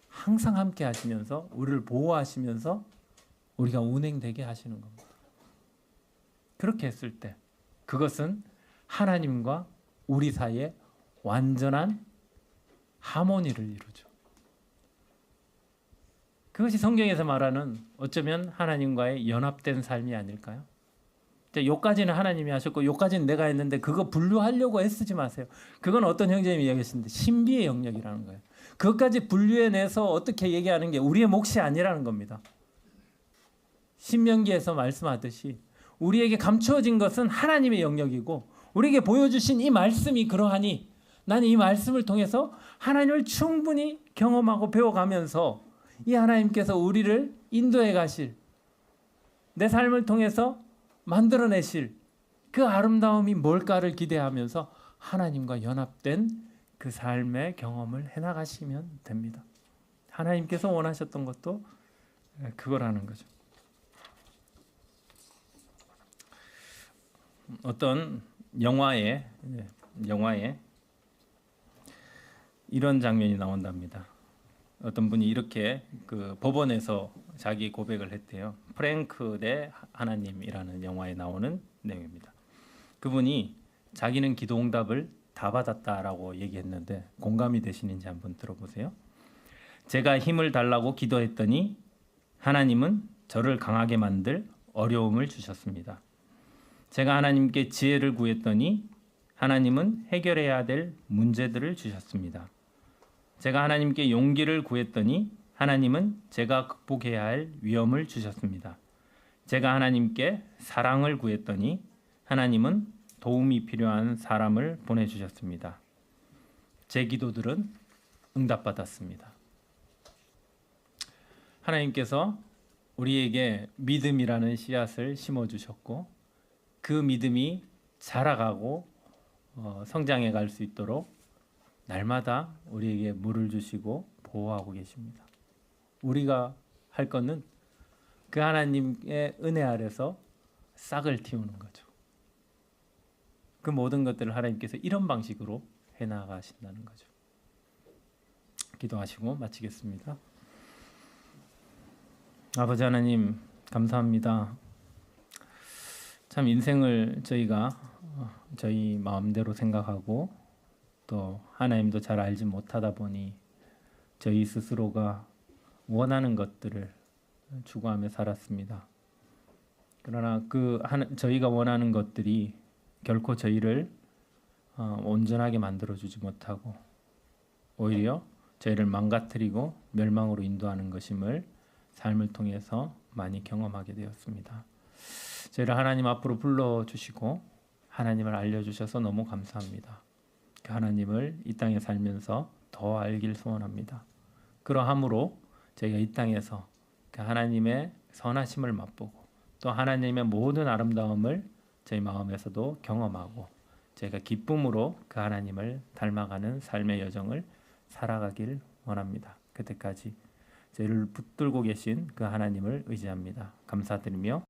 S2: 항상 함께 하시면서 우리를 보호하시면서 우리가 운행되게 하시는 겁니다. 그렇게 했을 때 그것은 하나님과 우리 사이에 완전한 하모니를 이루죠. 그것이 성경에서 말하는 어쩌면 하나님과의 연합된 삶이 아닐까요? 요까지는 하나님이 하셨고 요까지는 내가 했는데 그거 분류하려고 애쓰지 마세요. 그건 어떤 형제님이 얘기했는데 신비의 영역이라는 거예요. 그것까지 분류해내서 어떻게 얘기하는 게 우리의 몫이 아니라는 겁니다. 신명기에서 말씀하듯이 우리에게 감추어진 것은 하나님의 영역이고 우리에게 보여주신 이 말씀이 그러하니 나는 이 말씀을 통해서 하나님을 충분히 경험하고 배워가면서 이 하나님께서 우리를 인도해 가실 내 삶을 통해서 만들어내실 그 아름다움이 뭘까를 기대하면서 하나님과 연합된 그 삶의 경험을 해나가시면 됩니다. 하나님께서 원하셨던 것도 그거라는 거죠. 어떤 영화에 이런 장면이 나온답니다. 어떤 분이 이렇게 그 법원에서 자기 고백을 했대요. 프랭크 대 하나님이라는 영화에 나오는 내용입니다. 그분이 자기는 기도응답을 다 받았다라고 얘기했는데 공감이 되시는지 한번 들어보세요. 제가 힘을 달라고 기도했더니 하나님은 저를 강하게 만들 어려움을 주셨습니다. 제가 하나님께 지혜를 구했더니 하나님은 해결해야 될 문제들을 주셨습니다. 제가 하나님께 용기를 구했더니 하나님은 제가 극복해야 할 위험을 주셨습니다. 제가 하나님께 사랑을 구했더니 하나님은 도움이 필요한 사람을 보내주셨습니다. 제 기도들은 응답받았습니다. 하나님께서 우리에게 믿음이라는 씨앗을 심어주셨고 그 믿음이 자라가고 성장해 갈 수 있도록 날마다 우리에게 물을 주시고 보호하고 계십니다. 우리가 할 것은 그 하나님의 은혜 아래서 싹을 틔우는 거죠. 그 모든 것들을 하나님께서 이런 방식으로 해나가신다는 거죠. 기도하시고 마치겠습니다. 아버지 하나님 감사합니다. 참 인생을 저희가 저희 마음대로 생각하고 또 하나님도 잘 알지 못하다 보니 저희 스스로가 원하는 것들을 추구하며 살았습니다. 그러나 저희가 원하는 것들이 결코 저희를 온전하게 만들어주지 못하고 오히려 저희를 망가뜨리고 멸망으로 인도하는 것임을 삶을 통해서 많이 경험하게 되었습니다. 저희를 하나님 앞으로 불러주시고 하나님을 알려주셔서 너무 감사합니다. 그 하나님을 이 땅에 살면서 더 알길 소원합니다. 그러함으로 저희가 이 땅에서 그 하나님의 선하심을 맛보고 또 하나님의 모든 아름다움을 저희 마음에서도 경험하고 저희가 기쁨으로 그 하나님을 닮아가는 삶의 여정을 살아가길 원합니다. 그때까지 저희를 붙들고 계신 그 하나님을 의지합니다. 감사드리며